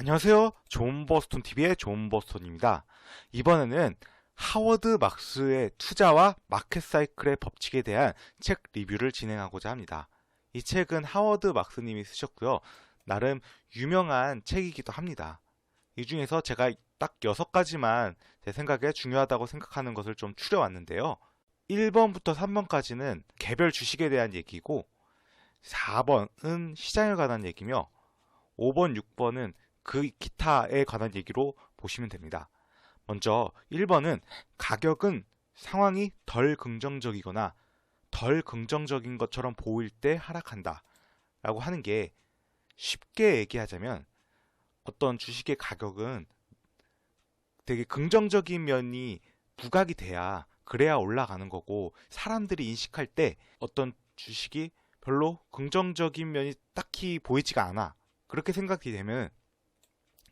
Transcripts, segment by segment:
안녕하세요. 존버스톤TV의 존버스톤입니다. 이번에는 하워드 막스의 투자와 마켓 사이클의 법칙에 대한 책 리뷰를 진행하고자 합니다. 이 책은 하워드 막스님이 쓰셨고요. 나름 유명한 책이기도 합니다. 이 중에서 제가 딱 6가지만 제 생각에 중요하다고 생각하는 것을 좀 추려왔는데요. 1번부터 3번까지는 개별 주식에 대한 얘기고 4번은 시장에 관한 얘기며 5번, 6번은 그 기타에 관한 얘기로 보시면 됩니다. 먼저 1번은 가격은 상황이 덜 긍정적이거나 덜 긍정적인 것처럼 보일 때 하락한다 라고 하는 게, 쉽게 얘기하자면 어떤 주식의 가격은 되게 긍정적인 면이 부각이 돼야 그래야 올라가는 거고, 사람들이 인식할 때 어떤 주식이 별로 긍정적인 면이 딱히 보이지가 않아, 그렇게 생각이 되면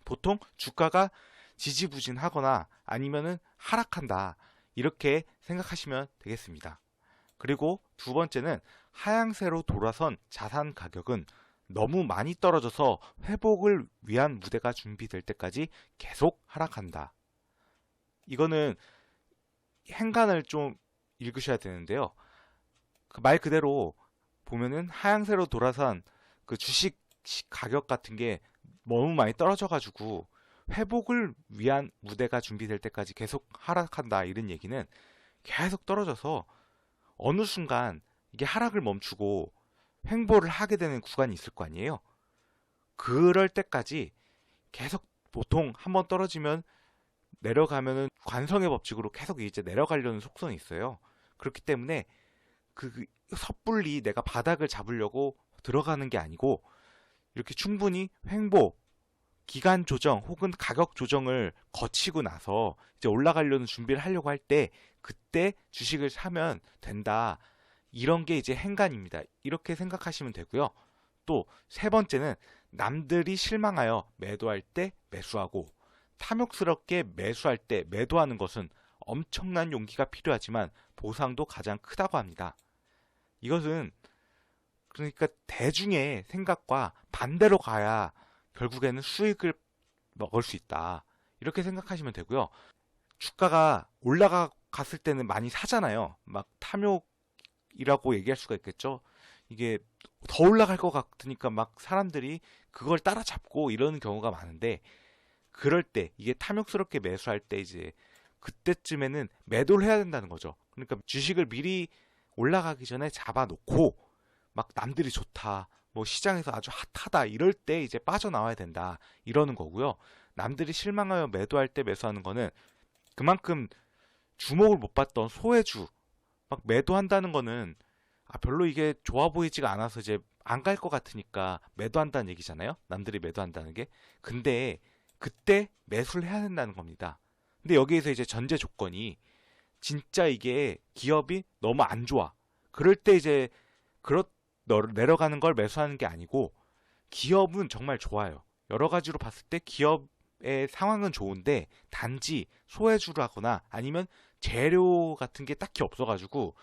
보통 주가가 지지부진하거나 아니면은 하락한다, 이렇게 생각하시면 되겠습니다. 그리고 두 번째는 하향세로 돌아선 자산 가격은 너무 많이 떨어져서 회복을 위한 무대가 준비될 때까지 계속 하락한다. 이거는 행간을 좀 읽으셔야 되는데요. 그 말 그대로 보면은 하향세로 돌아선 그 주식 가격 같은 게 너무 많이 떨어져가지고 회복을 위한 무대가 준비될 때까지 계속 하락한다, 이런 얘기는 계속 떨어져서 어느 순간 이게 하락을 멈추고 횡보를 하게 되는 구간이 있을 거 아니에요. 그럴 때까지 계속, 보통 한번 떨어지면 내려가면은 관성의 법칙으로 계속 이제 내려가려는 속성이 있어요. 그렇기 때문에 그 섣불리 내가 바닥을 잡으려고 들어가는 게 아니고, 이렇게 충분히 횡보, 기간 조정 혹은 가격 조정을 거치고 나서 이제 올라가려는 준비를 하려고 할 때, 그때 주식을 사면 된다, 이런 게 이제 행간입니다. 이렇게 생각하시면 되고요. 또 세 번째는 남들이 실망하여 매도할 때 매수하고, 탐욕스럽게 매수할 때 매도하는 것은 엄청난 용기가 필요하지만 보상도 가장 크다고 합니다. 이것은 그러니까 대중의 생각과 반대로 가야 결국에는 수익을 먹을 수 있다, 이렇게 생각하시면 되고요. 주가가 올라갔을 때는 많이 사잖아요. 막 탐욕이라고 얘기할 수가 있겠죠. 이게 더 올라갈 것 같으니까 막 사람들이 그걸 따라잡고 이러는 경우가 많은데, 그럴 때 이게 탐욕스럽게 매수할 때 이제 그때쯤에는 매도를 해야 된다는 거죠. 그러니까 주식을 미리 올라가기 전에 잡아놓고, 막 남들이 좋다, 뭐 시장에서 아주 핫하다, 이럴 때 이제 빠져나와야 된다, 이러는 거고요. 남들이 실망하여 매도할 때 매수하는 거는 그만큼 주목을 못 받던 소외주 막 매도한다는 거는 별로 이게 좋아 보이지가 않아서 이제 안 갈 것 같으니까 매도한다는 얘기잖아요. 남들이 매도한다는 게. 근데 그때 매수를 해야 된다는 겁니다. 근데 여기에서 이제 전제 조건이, 진짜 이게 기업이 너무 안 좋아, 그럴 때 이제 내려가는 걸 매수하는 게 아니고, 기업은 정말 좋아요. 여러 가지로 봤을 때 기업의 상황은 좋은데 단지 소외주를 하거나 아니면 재료 같은 게 딱히 없어가지고,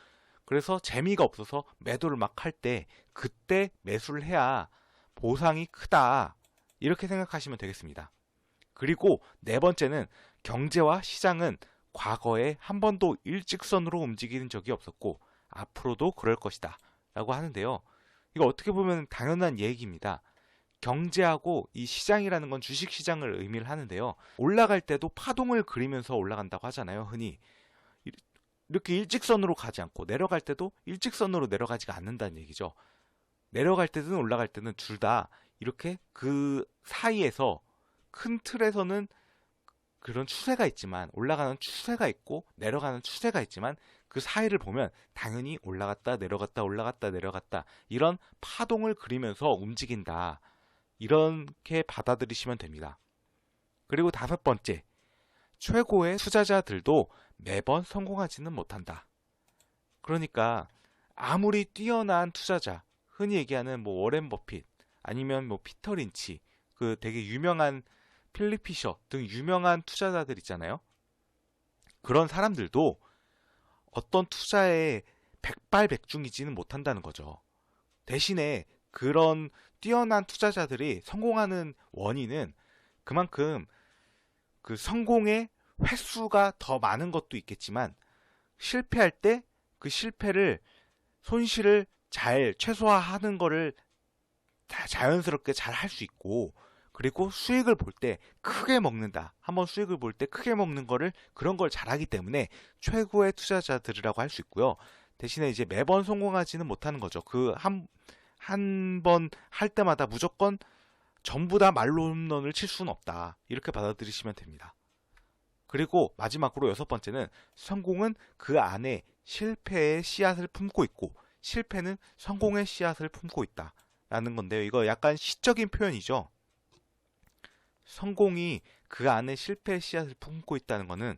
그래서 재미가 없어서 매도를 막 할 때, 그때 매수를 해야 보상이 크다, 이렇게 생각하시면 되겠습니다. 그리고 네 번째는 경제와 시장은 과거에 한 번도 일직선으로 움직이는 적이 없었고 앞으로도 그럴 것이다 라고 하는데요. 이거 어떻게 보면 당연한 얘기입니다. 경제하고 이 시장이라는 건 주식시장을 의미를 하는데요. 올라갈 때도 파동을 그리면서 올라간다고 하잖아요, 흔히. 이렇게 일직선으로 가지 않고, 내려갈 때도 일직선으로 내려가지가 않는다는 얘기죠. 내려갈 때든 올라갈 때는 둘 다 이렇게 그 사이에서, 큰 틀에서는 그런 추세가 있지만, 올라가는 추세가 있고 내려가는 추세가 있지만, 그 사이를 보면 당연히 올라갔다 내려갔다 올라갔다 내려갔다, 이런 파동을 그리면서 움직인다, 이렇게 받아들이시면 됩니다. 그리고 다섯 번째, 최고의 투자자들도 매번 성공하지는 못한다. 그러니까 아무리 뛰어난 투자자, 흔히 얘기하는 뭐 워렌 버핏 아니면 뭐 피터 린치, 그 되게 유명한 필립 피셔 등 유명한 투자자들 있잖아요. 그런 사람들도 어떤 투자에 백발백중이지는 못한다는 거죠. 대신에 그런 뛰어난 투자자들이 성공하는 원인은 그만큼 그 성공의 횟수가 더 많은 것도 있겠지만 실패할 때 그 실패를 손실을 잘 최소화하는 거를 자연스럽게 잘 할 수 있고, 그리고 수익을 볼 때 크게 먹는다. 한번 수익을 볼 때 크게 먹는 거를 그런 걸 잘하기 때문에 최고의 투자자들이라고 할 수 있고요. 대신에 이제 매번 성공하지는 못하는 거죠. 그 한 번 할 때마다 무조건 전부 다 말로 홈런을 칠 수는 없다. 이렇게 받아들이시면 됩니다. 그리고 마지막으로 6번째는 성공은 그 안에 실패의 씨앗을 품고 있고 실패는 성공의 씨앗을 품고 있다 라는 건데요. 이거 약간 시적인 표현이죠. 성공이 그 안에 실패의 씨앗을 품고 있다는 거는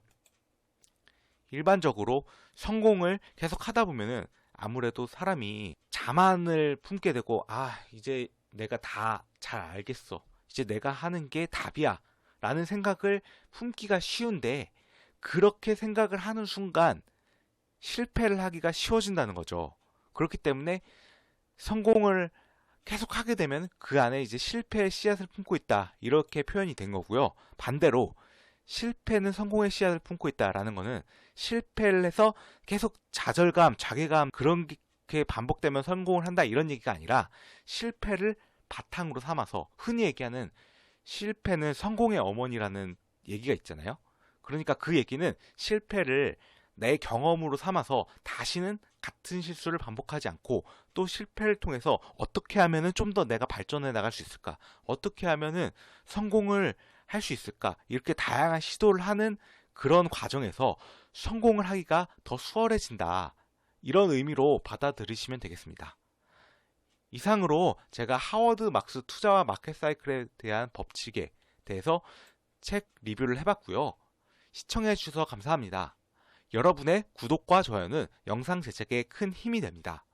일반적으로 성공을 계속 하다 보면은 아무래도 사람이 자만을 품게 되고, 이제 내가 다 잘 알겠어. 이제 내가 하는 게 답이야. 라는 생각을 품기가 쉬운데, 그렇게 생각을 하는 순간 실패를 하기가 쉬워진다는 거죠. 그렇기 때문에 성공을 계속 하게 되면 그 안에 이제 실패의 씨앗을 품고 있다. 이렇게 표현이 된 거고요. 반대로 실패는 성공의 씨앗을 품고 있다라는 거는 실패를 해서 계속 좌절감, 자괴감 그런 게 반복되면 성공을 한다 이런 얘기가 아니라 실패를 바탕으로 삼아서 흔히 얘기하는 실패는 성공의 어머니라는 얘기가 있잖아요. 그러니까 그 얘기는 실패를 내 경험으로 삼아서 다시는 같은 실수를 반복하지 않고 또 실패를 통해서 어떻게 하면은 좀 더 내가 발전해 나갈 수 있을까? 어떻게 하면은 성공을 할 수 있을까? 이렇게 다양한 시도를 하는 그런 과정에서 성공을 하기가 더 수월해진다. 이런 의미로 받아들이시면 되겠습니다. 이상으로 제가 하워드 막스 투자와 마켓 사이클에 대한 법칙에 대해서 책 리뷰를 해봤고요. 시청해 주셔서 감사합니다. 여러분의 구독과 좋아요는 영상 제작에 큰 힘이 됩니다.